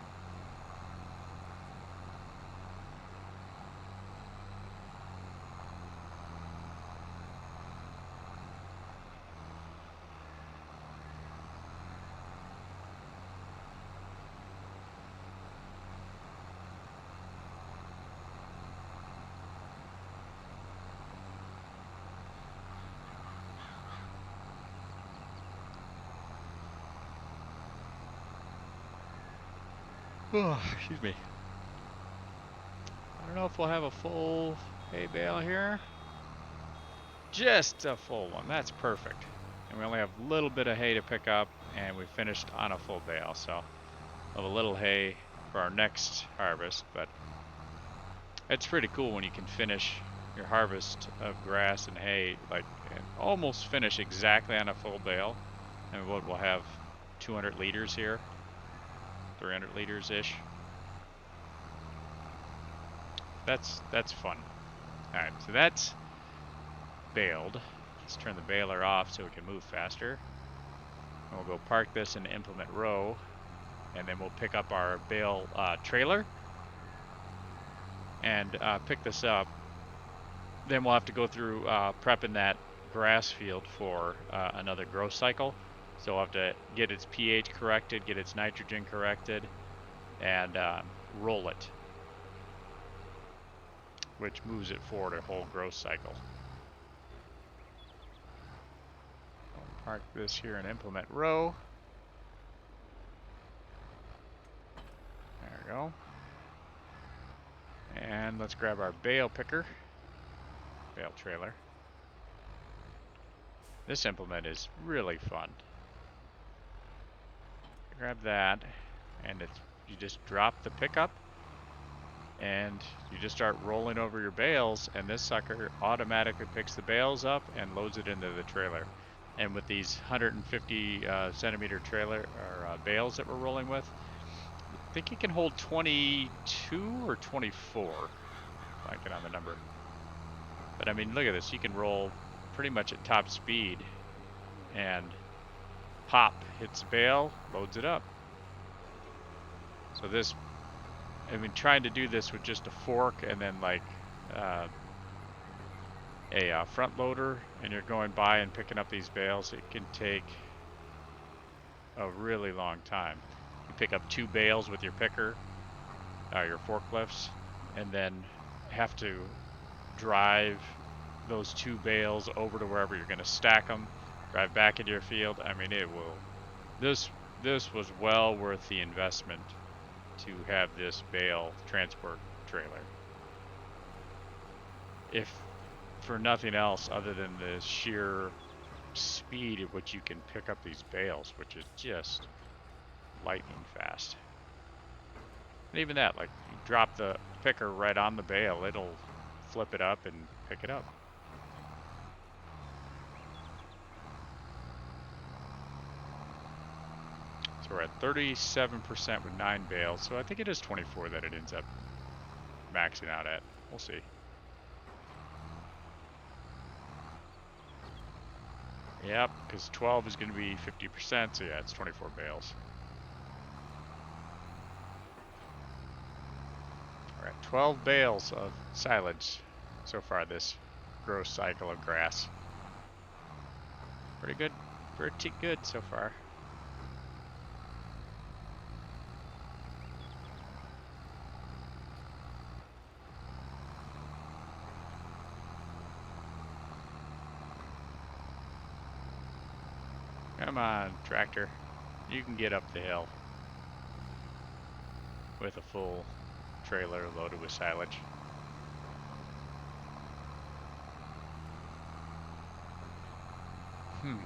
Oh, excuse me. I don't know if we'll have a full hay bale here. Just a full one. That's perfect. And we only have a little bit of hay to pick up, and we finished on a full bale. So we'll have a little hay for our next harvest, but it's pretty cool when you can finish your harvest of grass and hay, like, and almost finish exactly on a full bale. And we'll have 200 liters here. 300 liters ish. That's fun. All right, so that's baled. Let's turn the baler off so we can move faster. And we'll go park this in implement row, and then we'll pick up our bale trailer and pick this up. Then we'll have to go through prepping that grass field for another growth cycle. So we'll have to get its pH corrected, get its nitrogen corrected, and roll it, which moves it forward a whole growth cycle. I'll park this here in implement row. There we go. And let's grab our bale picker, bale trailer. This implement is really fun. Grab that, and you just drop the pickup, and you just start rolling over your bales, and this sucker automatically picks the bales up and loads it into the trailer. And with these 150 centimeter trailer or bales that we're rolling with, I think it can hold 22 or 24. If I get on the number. But I mean, look at this. You can roll pretty much at top speed, and pop, hits the bale, loads it up. So this, I mean, trying to do this with just a fork and then like a front loader, and you're going by and picking up these bales, it can take a really long time. You pick up 2 bales with your picker, your forklifts, and then have to drive those 2 bales over to wherever you're going to stack them, drive back into your field. I mean, it will. This was well worth the investment to have this bale transport trailer. If for nothing else other than the sheer speed at which you can pick up these bales, which is just lightning fast. And even that, like, you drop the picker right on the bale, it'll flip it up and pick it up. So we're at 37% with 9 bales, so I think it is 24 that it ends up maxing out at. We'll see. Yep, because 12 is going to be 50%, so yeah, it's 24 bales. We're at 12 bales of silage so far this gross cycle of grass. Pretty good so far. Come on, tractor. You can get up the hill with a full trailer loaded with silage. Hmm.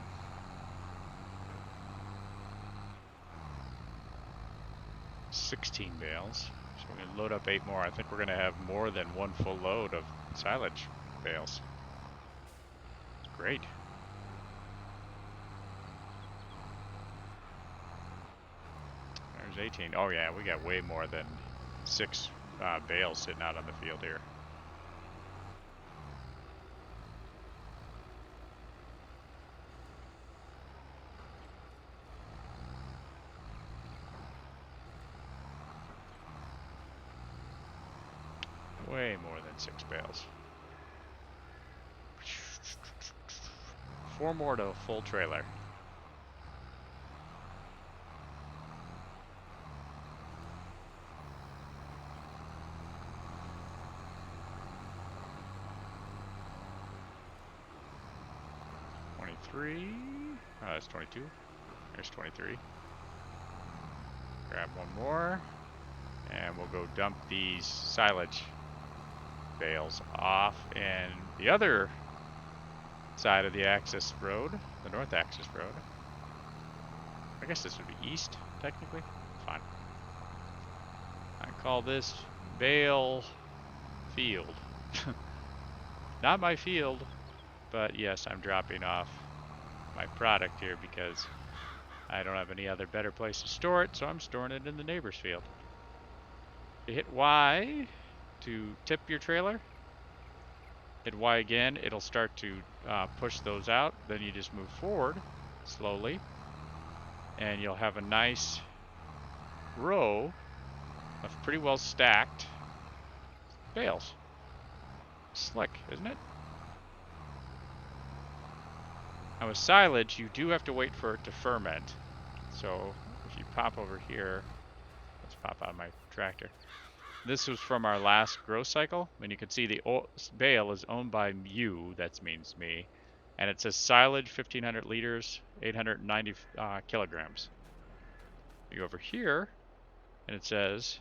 16 bales. So we're going to load up 8 more. I think we're going to have more than one full load of silage bales. It's great. There's 18. Oh yeah, we got way more than 6 bales sitting out on the field here. Way more than 6 bales. 4 more to a full trailer. Oh, that's 22. There's 23. Grab one more, and we'll go dump these silage bales off in the other side of the access road, the north access road. I guess this would be east, technically. Fine. I call this bale field. Not my field, but yes, I'm dropping off my product here because I don't have any other better place to store it, so I'm storing it in the neighbor's field. You hit Y to tip your trailer. Hit Y again, it'll start to push those out. Then you just move forward slowly, and you'll have a nice row of pretty well stacked bales. Slick, isn't it? Now with silage, you do have to wait for it to ferment. So if you pop over here, let's pop out my tractor. This was from our last growth cycle, and you can see the bale is owned by you, that means me, and it says silage 1500 liters, 890 kilograms. You go over here, and it says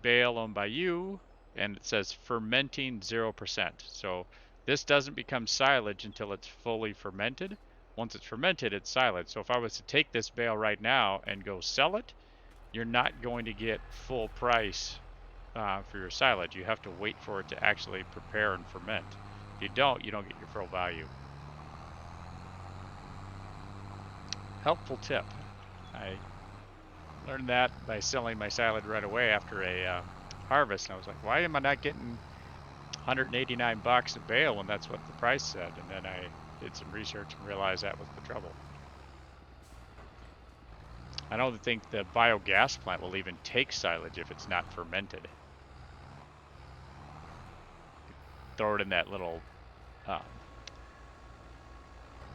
bale owned by you, and it says fermenting 0%. So this doesn't become silage until it's fully fermented. Once it's fermented, it's silage. So if I was to take this bale right now and go sell it, you're not going to get full price for your silage. You have to wait for it to actually prepare and ferment. If you don't get your full value. Helpful tip. I learned that by selling my silage right away after a harvest. And I was like, why am I not getting 189 bucks a bale when that's what the price said? And then I did some research and realized that was the trouble. I don't think the biogas plant will even take silage if it's not fermented. Throw it in that little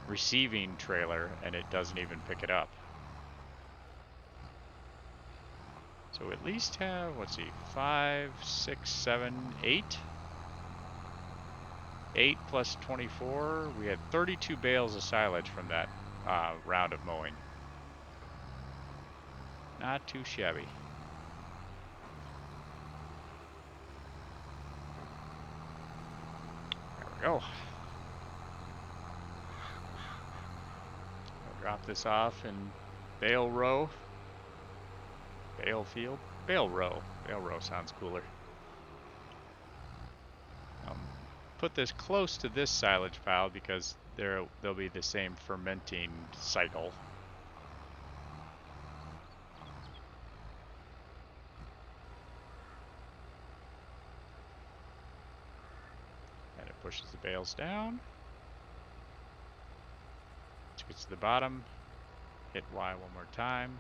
receiving trailer and it doesn't even pick it up. So we at least have, let's see, 5, 6, 7, 8. 8 plus 24. We had 32 bales of silage from that round of mowing. Not too shabby. There we go. Drop this off in bale row. Bale field? Bale row. Bale row sounds cooler. Put this close to this silage pile because they'll be the same fermenting cycle. And it pushes the bales down. It gets to the bottom. Hit Y one more time.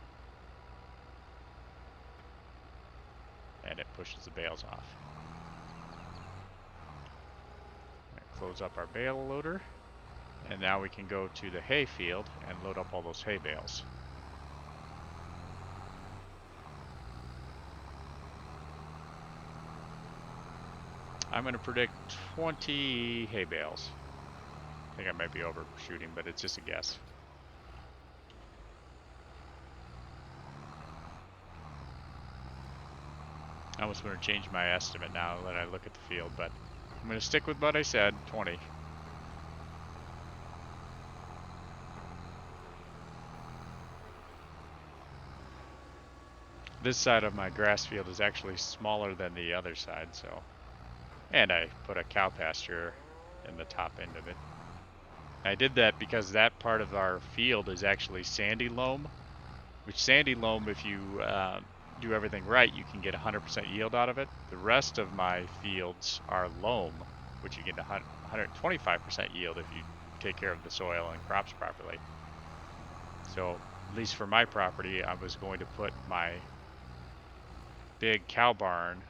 And it pushes the bales off. Close up our bale loader, and now we can go to the hay field and load up all those hay bales. I'm going to predict 20 hay bales. I think I might be overshooting, but it's just a guess. I almost want to change my estimate now that I look at the field, but I'm going to stick with what I said, 20. This side of my grass field is actually smaller than the other side, so. And I put a cow pasture in the top end of it. I did that because that part of our field is actually sandy loam, which sandy loam, if you do everything right, you can get 100% yield out of it. The rest of my fields are loam, which you get 125% yield if you take care of the soil and crops properly. So, at least for my property, I was going to put my big cow barn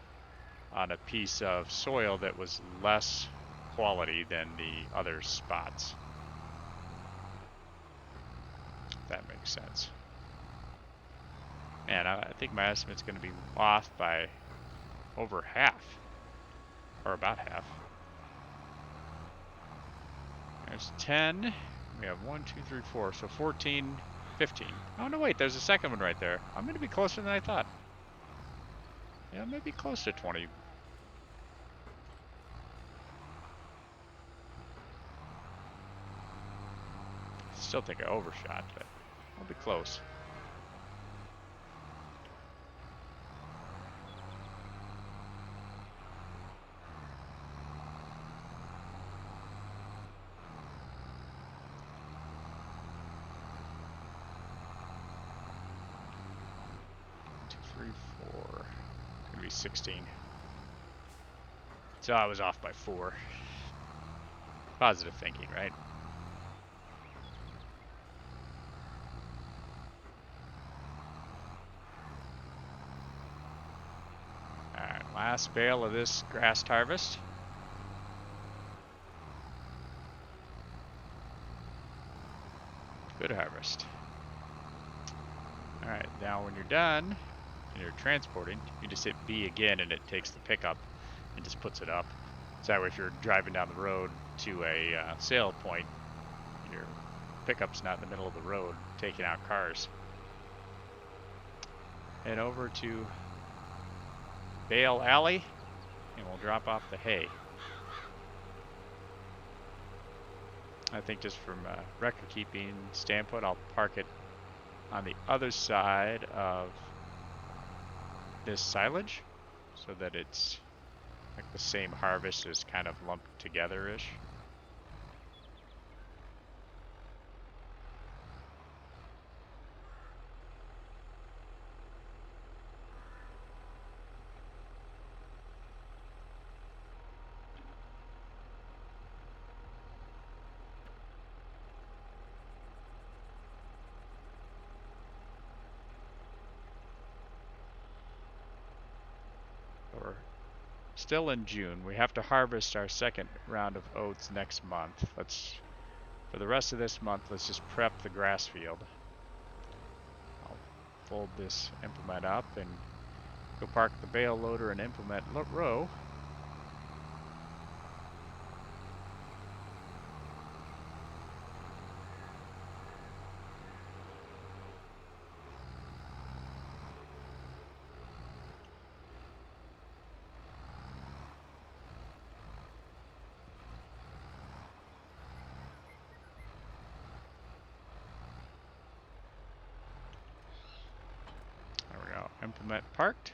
on a piece of soil that was less quality than the other spots. If that makes sense. And I think my estimate's going to be off by over half, or about half. There's 10. We have 1, 2, 3, 4. So 14, 15. Oh, no, wait. There's a second one right there. I'm going to be closer than I thought. Yeah, maybe close to 20. Still think I overshot, but I'll be close. It's gonna be 16. So I was off by 4. Positive thinking, right? Alright, last bale of this grass harvest. Good harvest. Alright, now when you're done and you're transporting, you just hit B again and it takes the pickup and just puts it up. So that way if you're driving down the road to a sale point, your pickup's not in the middle of the road taking out cars. Head over to Bale Alley and we'll drop off the hay. I think just from a record keeping standpoint, I'll park it on the other side of this silage so that it's like the same harvest is kind of lumped together-ish. We're still in June. We have to harvest our second round of oats next month. For the rest of this month, let's just prep the grass field. I'll fold this implement up and go park the bale loader and implement row. Implement parked.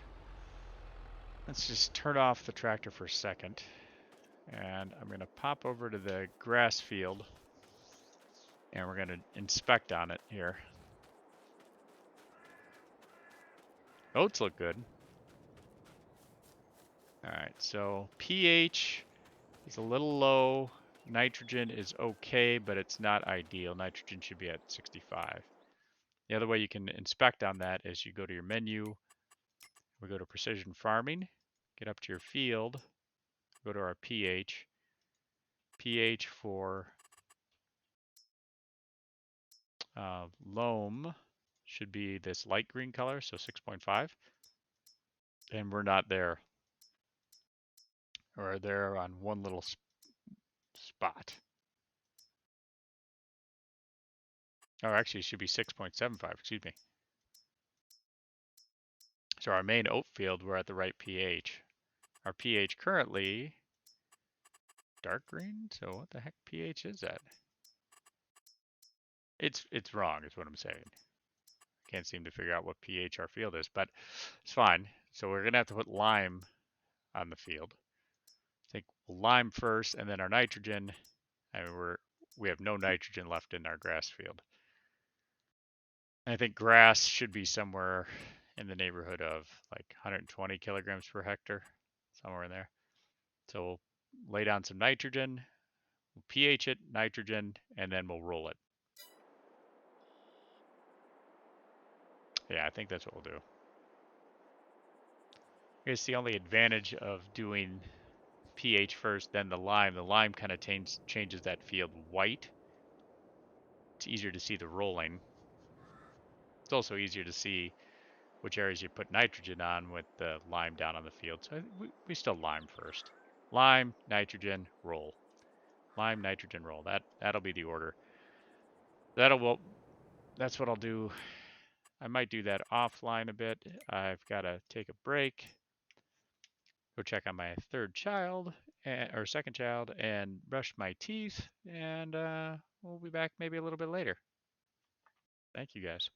Let's just turn off the tractor for a second. And I'm going to pop over to the grass field. And we're going to inspect on it here. Oats look good. All right, so pH is a little low. Nitrogen is okay, but it's not ideal. Nitrogen should be at 65. The other way you can inspect on that is you go to your menu, we go to precision farming, get up to your field, go to our pH. pH for loam should be this light green color, so 6.5. And we're not there. We're there on one little spot. Or actually, it should be 6.75, excuse me. So our main oat field, we're at the right pH. Our pH currently, dark green, so what the heck pH is that? It's wrong, is what I'm saying. Can't seem to figure out what pH our field is, but it's fine. So we're gonna have to put lime on the field. I think lime first, and then our nitrogen. I mean, we have no nitrogen left in our grass field. And I think grass should be somewhere in the neighborhood of like 120 kilograms per hectare, somewhere in there. So we'll lay down some nitrogen, we'll pH it, nitrogen, and then we'll roll it. Yeah, I think that's what we'll do. I guess the only advantage of doing pH first, then the lime kind of changes that field white. It's easier to see the rolling. It's also easier to see which areas you put nitrogen on with the lime down on the field. So we still lime first. Lime, nitrogen, roll. Lime, nitrogen, roll. That'll be the order. That's what I'll do. I might do that offline a bit. I've got to take a break, go check on my third child or second child, and brush my teeth, and we'll be back maybe a little bit later. Thank you guys.